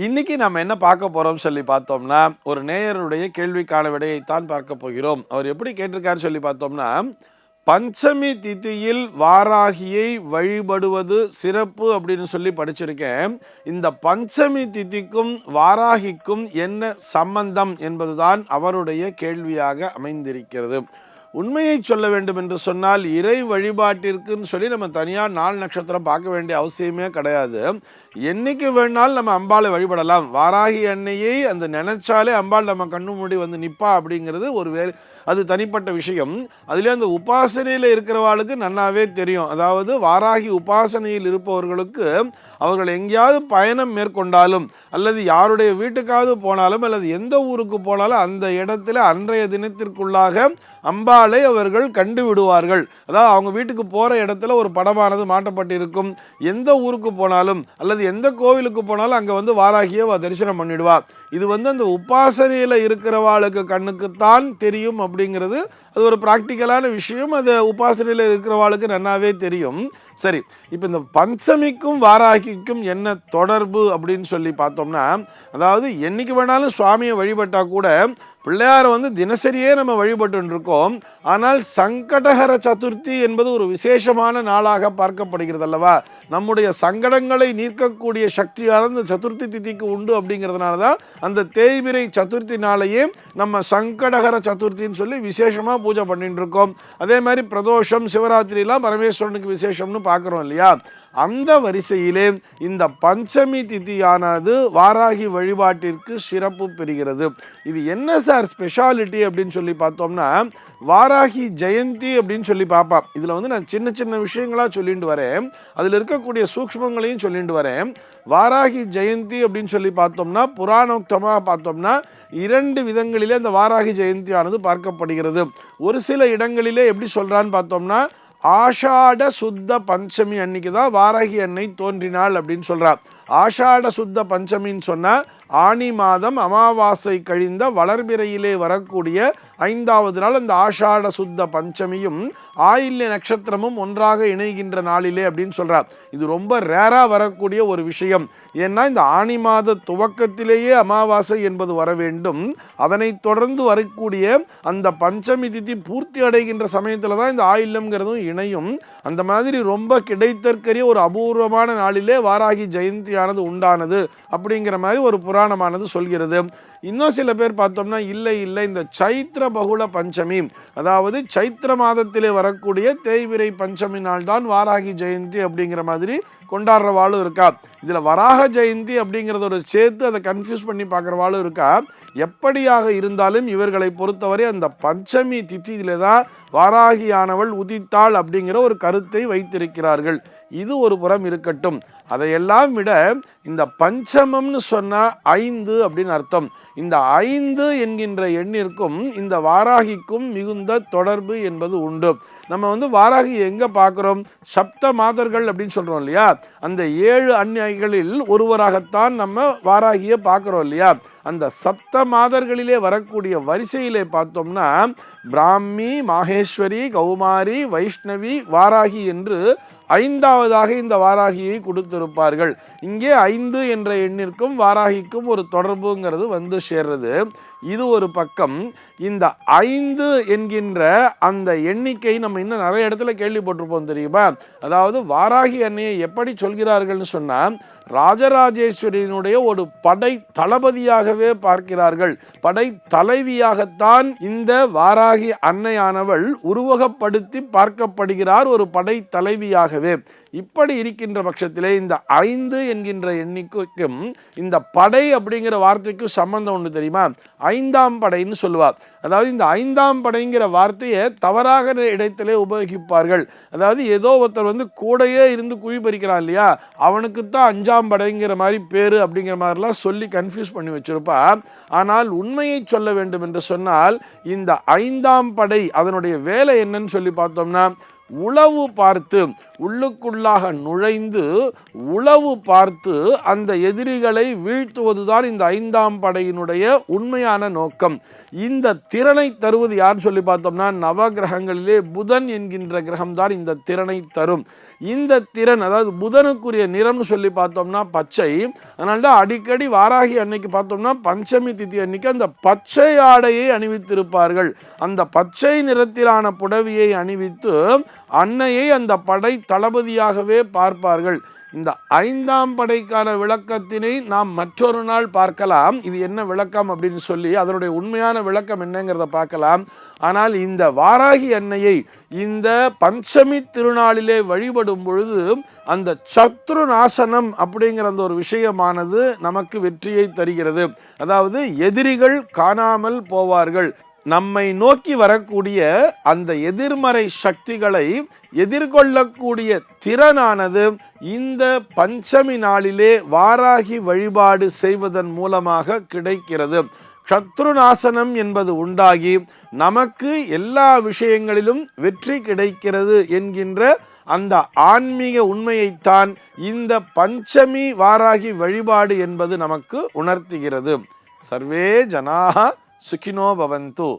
இன்னைக்கு நம்ம என்ன பார்க்க போறோம் சொல்லி பார்த்தோம்னா, ஒரு நேயருடைய கேள்விக்கான விடையைத்தான் பார்க்க போகிறோம். அவர் எப்படி கேட்டிருக்காரு சொல்லி பார்த்தோம்னா, பஞ்சமி திதியில் வாராகியை வழிபடுவது சிறப்பு அப்படின்னு சொல்லி படிச்சிருக்கேன். இந்த பஞ்சமி திதிக்கும் வாராகிக்கும் என்ன சம்பந்தம் என்பதுதான் அவருடைய கேள்வியாக அமைந்திருக்கிறது. உண்மையை சொல்ல வேண்டும் என்று சொன்னால், இறை வழிபாட்டிற்குன்னு சொல்லி நம்ம தனியாக நாள் நட்சத்திரம் பார்க்க வேண்டிய அவசியமே கிடையாது. என்னைக்கு வேணாலும் நம்ம அம்பாளை வழிபடலாம். வாராகி அன்னையை அந்த நினைச்சாலே அம்பாள் நம்ம கண்ணு மூடி வந்து நிற்பா அப்படிங்கிறது அது தனிப்பட்ட விஷயம். அதுலேயே அந்த உபாசனையில் இருக்கிறவாளுக்கு நல்லாவே தெரியும். அதாவது வாராகி உபாசனையில் இருப்பவர்களுக்கு அவர்கள் எங்கேயாவது பயணம் மேற்கொண்டாலும் அல்லது யாருடைய வீட்டுக்காவது போனாலும் அல்லது எந்த ஊருக்கு போனாலும் அந்த இடத்துல அன்றைய தினத்திற்குள்ளாக அம்பாளை அவர்கள் கண்டு விடுவார்கள். அதாவது அவங்க வீட்டுக்கு போகிற இடத்துல ஒரு படமானது மாட்டப்பட்டிருக்கும். எந்த ஊருக்கு போனாலும் அல்லது எந்த கோவிலுக்கு போனாலும் அங்கே வந்து வாராகியை தரிசனம் பண்ணிடுவா. இது அந்த உபாசனையில் இருக்கிறவாளுக்கு கண்ணுக்குத்தான் தெரியும் அப்படிங்கிறது அது ஒரு ப்ராக்டிக்கலான விஷயம். அது உபாசனையில் இருக்கிறவாளுக்கு நன்னாவே தெரியும். சரி, இப்போ இந்த பஞ்சமிக்கும் வாராகிக்கும் என்ன தொடர்பு அப்படின்னு சொல்லி பார்த்தோம்னா, அதாவது என்னைக்கு வேணாலும் சுவாமியை வழிபட்டால் கூட பிள்ளையாரை தினசரியே நம்ம வழிபட்டு இருக்கோம். ஆனால் சங்கடஹர சதுர்த்தி என்பது ஒரு விசேஷமான நாளாக பார்க்கப்படுகிறது அல்லவா? நம்முடைய சங்கடங்களை நீக்கக்கூடிய சக்தியான இந்த சதுர்த்தி திதிக்கு உண்டு. அப்படிங்கிறதுனால தான் அந்த தேய்பிரை சதுர்த்தி நாளையே நம்ம சங்கடஹர சதுர்த்தின்னு சொல்லி விசேஷமாக பூஜை பண்ணிட்டு இருக்கோம். அதே மாதிரி பிரதோஷம், சிவராத்திரிலாம் பரமேஸ்வரனுக்கு விசேஷம்னு பார்க்குறோம் இல்லையா? அந்த வரிசையிலே இந்த பஞ்சமி திதியானது வாராகி வழிபாட்டிற்கு சிறப்பு பெறுகிறது. இது என்ன சார் ஸ்பெஷாலிட்டி அப்படின்னு சொல்லி பார்த்தோம்னா, வாராகி ஜெயந்தி அப்படின்னு சொல்லி பார்ப்பா. இதில் நான் சின்ன சின்ன விஷயங்களாக சொல்லிட்டு வரேன். அதில் இருக்கக்கூடிய சூக்ஷ்மங்களையும் சொல்லிட்டு வரேன். வாராகி ஜெயந்தி அப்படின்னு சொல்லி பார்த்தோம்னா, புராணோக்தமாக பார்த்தோம்னா 2 விதங்களிலே அந்த வாராகி ஜெயந்தியானது பார்க்கப்படுகிறது. ஒரு சில இடங்களிலே எப்படி சொல்கிறான்னு பார்த்தோம்னா, ஆஷாட சுத்த பஞ்சமி அன்னைக்கு தான் வாராகி அன்னை தோன்றினாள் அப்படின்னு சொல்கிறார். ஆஷாட சுத்த பஞ்சமின்னு சொன்னால் ஆனி மாதம் அமாவாசை கழிந்த வளர்பிறையிலே வரக்கூடிய 5வது நாள் அந்த ஆஷாட சுத்த பஞ்சமியும் ஆயில்ய நட்சத்திரமும் ஒன்றாக இணைகின்ற நாளிலே அப்படின்னு சொல்கிறார். இது ரொம்ப ரேராக வரக்கூடிய ஒரு விஷயம். ஏன்னா இந்த ஆனி மாத துவக்கத்திலேயே அமாவாசை என்பது வர வேண்டும். அதனைத் தொடர்ந்து வரக்கூடிய அந்த பஞ்சமி திதி பூர்த்தி அடைகின்ற சமயத்தில் தான் இந்த ஆயில்யம்ங்கிறதும் இணையும். அந்த மாதிரி ரொம்ப கிடைத்தற்கரிய ஒரு அபூர்வமான நாளிலே வாராகி ஜெயந்தியானது உண்டானது அப்படிங்கிற மாதிரி ஒரு புராணமானது சொல்கிறது. இன்னும் சில பேர் பார்த்தோம்னா இல்லை இந்த சைத்திர பகுள பஞ்சமி, அதாவது சைத்திர மாதத்திலே வரக்கூடிய தேய்பிரை பஞ்சமி நாள் தான் வாராகி ஜெயந்தி அப்படிங்கிற மாதிரி கொண்டாடுறவாளும் இருக்கா. இதில் வராக ஜெயந்தி அப்படிங்கிறதோட சேர்த்து அதை கன்ஃபியூஸ் பண்ணி பார்க்குறவாளும் இருக்கா. எப்படியாக இருந்தாலும் இவர்களை பொறுத்தவரை அந்த பஞ்சமி திதியிலே தான் வாராகியானவள் உதித்தாள் அப்படிங்கிற ஒரு கருத்தை வைத்திருக்கிறார்கள். இது ஒரு புறம் இருக்கட்டும். அதையெல்லாம் விட இந்த பஞ்சமம்னு சொன்னால் 5 அப்படின்னு அர்த்தம். இந்த 5 என்கின்ற எண்ணிற்கும் இந்த வாராகிக்கும் மிகுந்த தொடர்பு என்பது உண்டு. நம்ம வாராகி எங்கே பார்க்குறோம்? சப்த மாதர்கள் அப்படின்னு சொல்கிறோம் இல்லையா? அந்த 7 அன்னைகளில் ஒருவராகத்தான் நம்ம வாராகியை பார்க்குறோம் இல்லையா? அந்த சப்த மாதர்களிலே வரக்கூடிய வரிசையிலே பார்த்தோம்னா பிராமி, மாகேஸ்வரி, கௌமாரி, வைஷ்ணவி, வாராகி என்று 5வதாக இந்த வாராகியை கொடுத்திருப்பார்கள். இங்கே 5 என்ற எண்ணிற்கும் வாராகிக்கும் ஒரு தொடர்புங்கிறது சேர்றது. இது ஒரு பக்கம். இந்த 5 என்கின்ற அந்த எண்ணிக்கை நம்ம இன்னும் நிறைய இடத்துல கேள்விப்பட்டிருப்போம் தெரியுமா? அதாவது வாராகி அன்னையை எப்படி சொல்கிறார்கள்னு சொன்னால், ராஜராஜேஸ்வரியினுடைய ஒரு படை தளபதியாகவே பார்க்கிறார்கள். படை தலைவியாகத்தான் இந்த வாராகி அன்னையானவள் உருவகப்படுத்தி பார்க்கப்படுகிறார், ஒரு படை தலைவியாகவே. இப்படி இருக்கின்ற பட்சத்திலே இந்த 5 என்கின்ற எண்ணிக்கைக்கும் இந்த படை அப்படிங்கிற வார்த்தைக்கும் சம்பந்தம் ஒன்று தெரியுமா? 5ஆம் படைன்னு சொல்லுவார். அதாவது இந்த 5ஆம் படைங்கிற வார்த்தையை தவறாக இடத்திலே உபயோகிப்பார்கள். அதாவது ஏதோ ஒருத்தர் கூடையே இருந்து குழி பறிக்கிறான் இல்லையா, அவனுக்கு தான் 5ஆம் படைங்கிற மாதிரி பேரு அப்படிங்கிற மாதிரிலாம் சொல்லி கன்ஃபியூஸ் பண்ணி வச்சிருப்பா. ஆனால் உண்மையை சொல்ல வேண்டும் என்று சொன்னால், இந்த 5ஆம் படை அதனுடைய வேலை என்னன்னு சொல்லி பார்த்தோம்னா, உளவு பார்த்து உள்ளுக்குள்ளாக நுழைந்து உளவு பார்த்து அந்த எதிரிகளை வீழ்த்துவதுதான் இந்த 5ஆம் படையினுடைய உண்மையான நோக்கம். இந்த திறனை தருவது யார் சொல்லி பார்த்தோம்னா, நவகிரகங்களிலே புதன் என்கின்ற கிரகம்தான் இந்த திறனை தரும். இந்த திறன், அதாவது புதனுக்குரிய நிறம்னு சொல்லி பார்த்தோம்னா பச்சை. அதனால்தான் அடிக்கடி வாராகி அன்னைக்கு பார்த்தோம்னா பஞ்சமி திதி அன்னைக்கு அந்த பச்சை ஆடையை அணிவித்திருப்பார்கள். அந்த பச்சை நிறத்திலான புடவியை அணிவித்து அன்னையை அந்த படை தளபதியாகவே பார்ப்பார்கள். இந்த 5ஆம் படைக்கான விளக்கத்தினை நாம் மற்றொரு நாள் பார்க்கலாம். இது என்ன விளக்கம் அப்படின்னு சொல்லி அதனுடைய உண்மையான விளக்கம் என்னங்கிறத பார்க்கலாம். ஆனால் இந்த வாராகி அன்னையை இந்த பஞ்சமி திருநாளிலே வழிபடும் பொழுது அந்த சத்ரு நாசனம் அப்படிங்கிற அந்த ஒரு விஷயமானது நமக்கு வெற்றியை தருகிறது. அதாவது எதிரிகள் காணாமல் போவார்கள். நம்மை நோக்கி வரக்கூடிய அந்த எதிர்மறை சக்திகளை எதிர்கொள்ளக்கூடிய திறனானது இந்த பஞ்சமி நாளிலே வாராகி வழிபாடு செய்வதன் மூலமாக கிடைக்கிறது. சத்ருநாசனம் என்பது உண்டாகி நமக்கு எல்லா விஷயங்களிலும் வெற்றி கிடைக்கிறது என்கின்ற அந்த ஆன்மீக உண்மையைத்தான் இந்த பஞ்சமி வாராகி வழிபாடு என்பது நமக்கு உணர்த்துகிறது. சர்வே ஜனாஹ சுகினோ பவந்து.